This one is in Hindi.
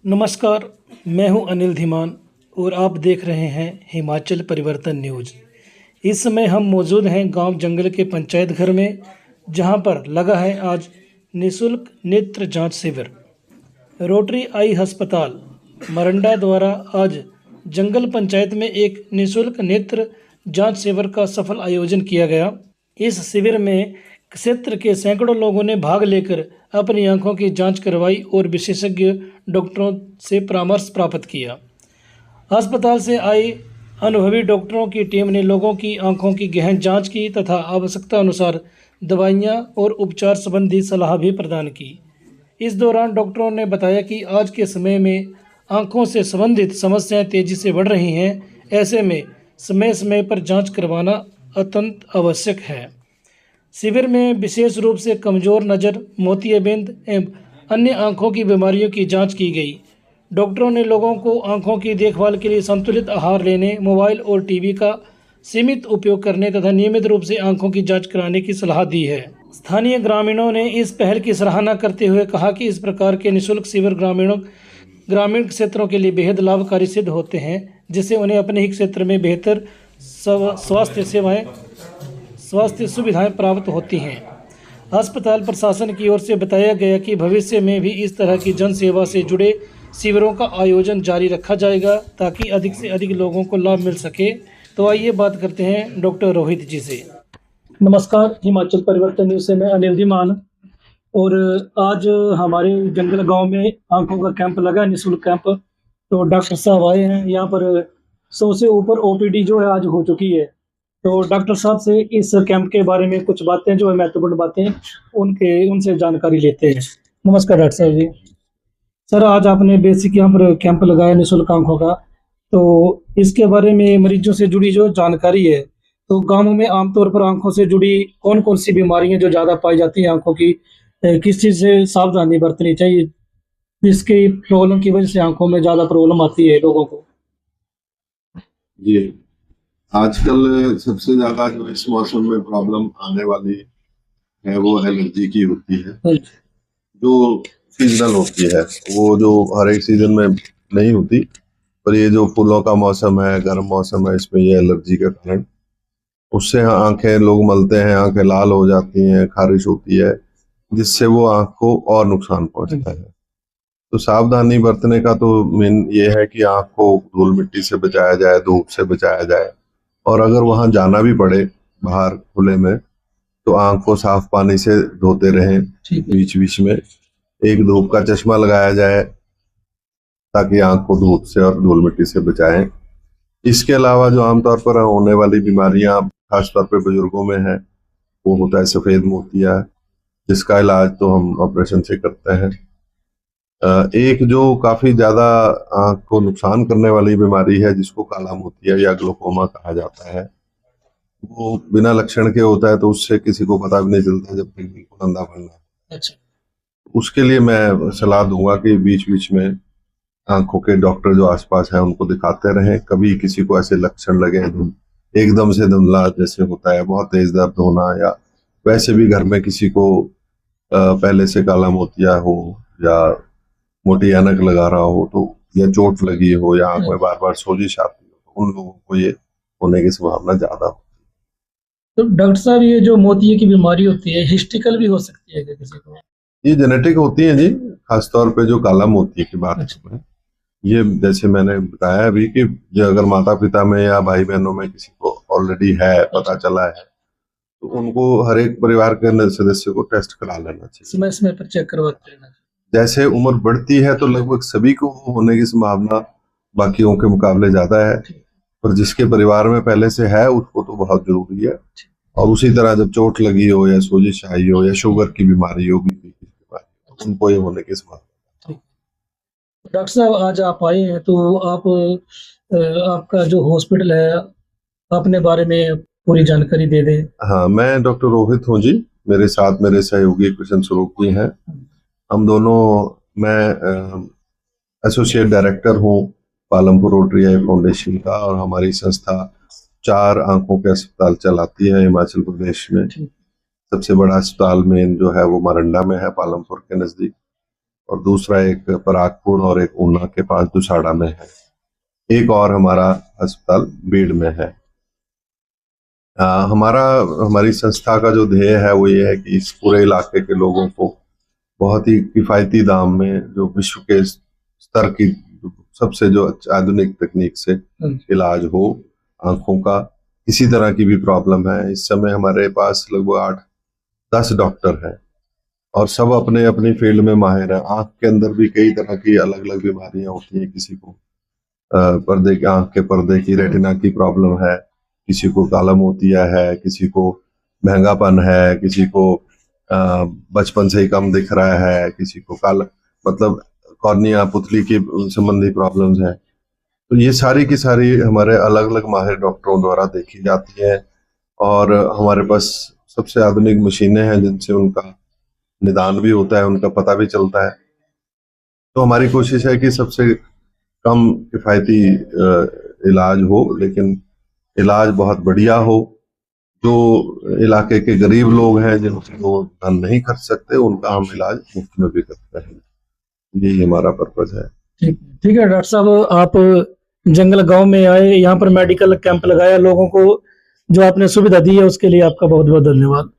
नमस्कार, मैं हूं अनिल धीमान और आप देख रहे हैं हिमाचल परिवर्तन न्यूज़। इस समय हम मौजूद हैं गांव जंगल के पंचायत घर में, जहां पर लगा है आज निःशुल्क नेत्र जांच शिविर। रोटरी आई अस्पताल मरंडा द्वारा आज जंगल पंचायत में एक निःशुल्क नेत्र जांच शिविर का सफल आयोजन किया गया। इस शिविर में क्षेत्र के सैकड़ों लोगों ने भाग लेकर अपनी आंखों की जांच करवाई और विशेषज्ञ डॉक्टरों से परामर्श प्राप्त किया। अस्पताल से आई अनुभवी डॉक्टरों की टीम ने लोगों की आंखों की गहन जांच की तथा आवश्यकता अनुसार दवाइयां और उपचार संबंधी सलाह भी प्रदान की। इस दौरान डॉक्टरों ने बताया कि आज के समय में आंखों से संबंधित समस्याएं तेजी से बढ़ रही हैं। ऐसे में समय समय पर जांच करवाना अत्यंत आवश्यक है। शिविर में विशेष रूप से कमजोर नज़र, मोतियाबिंद एवं अन्य आंखों की बीमारियों की जांच की गई। डॉक्टरों ने लोगों को आंखों की देखभाल के लिए संतुलित आहार लेने, मोबाइल और टीवी का सीमित उपयोग करने तथा नियमित रूप से आंखों की जांच कराने की सलाह दी है। स्थानीय ग्रामीणों ने इस पहल की सराहना करते हुए कहा कि इस प्रकार के निःशुल्क शिविर ग्रामीण क्षेत्रों के लिए बेहद लाभकारी सिद्ध होते हैं, जिससे उन्हें अपने ही क्षेत्र में बेहतर स्वास्थ्य सुविधाएं प्राप्त होती हैं। अस्पताल प्रशासन की ओर से बताया गया कि भविष्य में भी इस तरह की जन सेवा से जुड़े शिविरों का आयोजन जारी रखा जाएगा ताकि अधिक से अधिक लोगों को लाभ मिल सके। तो आइए बात करते हैं डॉक्टर रोहित जी से। नमस्कार, हिमाचल परिवर्तन न्यूज़ से मैं अनिल धीमान। और आज हमारे जंगल गांव में आंखों का कैंप लगा है, निःशुल्क कैंप। तो डॉक्टर साहब आए हैं यहाँ पर। 100 से ऊपर ओपीडी जो है आज हो चुकी है। तो डॉक्टर साहब से इस कैंप के बारे में कुछ बातें जो है महत्वपूर्ण बातें उनसे जानकारी लेते हैं। नमस्कार डॉक्टर साहब जी। सर, आज आपने बेसिक यहाँ पर कैंप लगाया निःशुल्क आंखों का, तो इसके बारे में मरीजों से जुड़ी जो जानकारी है, तो गांवों में आमतौर पर आंखों से जुड़ी कौन कौन सी बीमारियां जो ज्यादा पाई जाती हैं आंखों की, किस चीज से सावधानी बरतनी चाहिए, जिसकी प्रॉब्लम की वजह से आंखों में ज्यादा प्रॉब्लम आती है लोगों को? जी, आजकल सबसे ज्यादा जो इस मौसम में प्रॉब्लम आने वाली है वो एलर्जी की होती है, जो सीजनल होती है। वो जो हर एक सीजन में नहीं होती, पर ये जो फूलों का मौसम है, गर्म मौसम है, इसमें ये एलर्जी के कारण उससे आंखें लोग मलते हैं, आंखें लाल हो जाती हैं, खारिश होती है, जिससे वो आंख को और नुकसान पहुंचता है। तो सावधानी बरतने का तो मेन ये है कि आंख को धूल मिट्टी से बचाया जाए, धूप से बचाया जाए, और अगर वहां जाना भी पड़े बाहर खुले में तो आंख को साफ पानी से धोते रहें। बीच बीच में एक धूप का चश्मा लगाया जाए ताकि आंख को धूप से और धूल मिट्टी से बचाएं। इसके अलावा जो आमतौर पर होने वाली बीमारियां खासतौर पर बुजुर्गों में है, वो होता है सफेद मोतिया, जिसका इलाज तो हम ऑपरेशन से करते हैं। एक जो काफी ज्यादा आंख को नुकसान करने वाली बीमारी है, जिसको काला मोतिया या ग्लोकोमा कहा जाता है, वो बिना लक्षण के होता है, तो उससे किसी को पता भी नहीं चलता जब तक बिल्कुल अंधा बनना है। अच्छा। उसके उसके लिए मैं सलाह दूंगा कि बीच बीच में आंखों के डॉक्टर जो आसपास है उनको दिखाते रहें। कभी किसी को ऐसे लक्षण लगे एकदम से धुंधला जैसे होता है, बहुत तेज दर्द होना, या वैसे भी घर में किसी को पहले से काला मोतिया हो, या मोटी ऐनक लगा रहा हो, तो या चोट लगी हो, या आंख में बार बार सोजिश आती हो, तो उन लोगों को ये होने की संभावना ज्यादा हो। तो डॉक्टर साहब, ये जो मोतिये की बीमारी होती है, हिस्टिकल भी हो सकती है क्या किसी को? ये जेनेटिक होती है जी, खासतौर पे जो काला मोती की बात है, ये जैसे मैंने बताया अभी कि जो अगर माता पिता में या भाई बहनों में किसी को ऑलरेडी है, पता चला है, तो उनको हर एक परिवार के सदस्य को टेस्ट करा लेना चाहिए, समय समय पर चेक करवाते रहना। जैसे उम्र बढ़ती है तो लगभग सभी को होने की संभावना बाकियों के मुकाबले ज्यादा है, पर जिसके परिवार में पहले से है उसको तो बहुत जरूरी है। और उसी तरह जब चोट लगी हो, या सोजिश आई हो, या शुगर की बीमारी हो, बीपी की बीमारी, तो उनको ये होने की संभावना। डॉक्टर साहब, आज आप आए हैं तो आपका जो हॉस्पिटल है, अपने बारे में पूरी जानकारी दे दें। हाँ, मैं डॉक्टर रोहित हूँ जी, मेरे साथ मेरे सहयोगी कृष्ण स्वरूप जी हैं। हम दोनों, मैं एसोसिएट डायरेक्टर हूँ पालमपुर रोटरी आई फाउंडेशन का, और हमारी संस्था 4 आंखों के अस्पताल चलाती है हिमाचल प्रदेश में। सबसे बड़ा अस्पताल मेन जो है वो मरंडा में है, पालमपुर के नजदीक, और दूसरा एक परागपुर और एक ऊना के पास दुसाड़ा में है। एक और हमारा अस्पताल बीड़ में है। हमारी संस्था का जो ध्येय है वो ये है कि इस पूरे इलाके के लोगों को बहुत ही किफायती दाम में जो विश्व के स्तर की सबसे जो आधुनिक तकनीक से इलाज हो। आंखों का किसी तरह की भी प्रॉब्लम है, इस समय हमारे पास लगभग 8-10 डॉक्टर हैं और सब अपने अपनी फील्ड में माहिर हैं। आंख के अंदर भी कई तरह की अलग अलग बीमारियां होती हैं। किसी को आंख के पर्दे की रेटिना की प्रॉब्लम है, किसी को काला मोतिया है, किसी को महंगापन है, किसी को बचपन से ही कम दिख रहा है, किसी को काला मतलब कॉर्निया पुतली की संबंधी प्रॉब्लम्स हैं। तो ये सारी की सारी हमारे अलग अलग माहिर डॉक्टरों द्वारा देखी जाती है और हमारे पास सबसे आधुनिक मशीनें हैं जिनसे उनका निदान भी होता है, उनका पता भी चलता है। तो हमारी कोशिश है कि सबसे कम किफायती इलाज हो, लेकिन इलाज बहुत बढ़िया हो। जो इलाके के गरीब लोग हैं जिनको धन नहीं खर्च सकते, उनका हम इलाज मुफ्त में भी करते हैं। यही हमारा पर्पज है। ठीक है डॉक्टर साहब, आप जंगल गांव में आए, यहाँ पर मेडिकल कैंप लगाया, लोगों को जो आपने सुविधा दी है उसके लिए आपका बहुत बहुत धन्यवाद।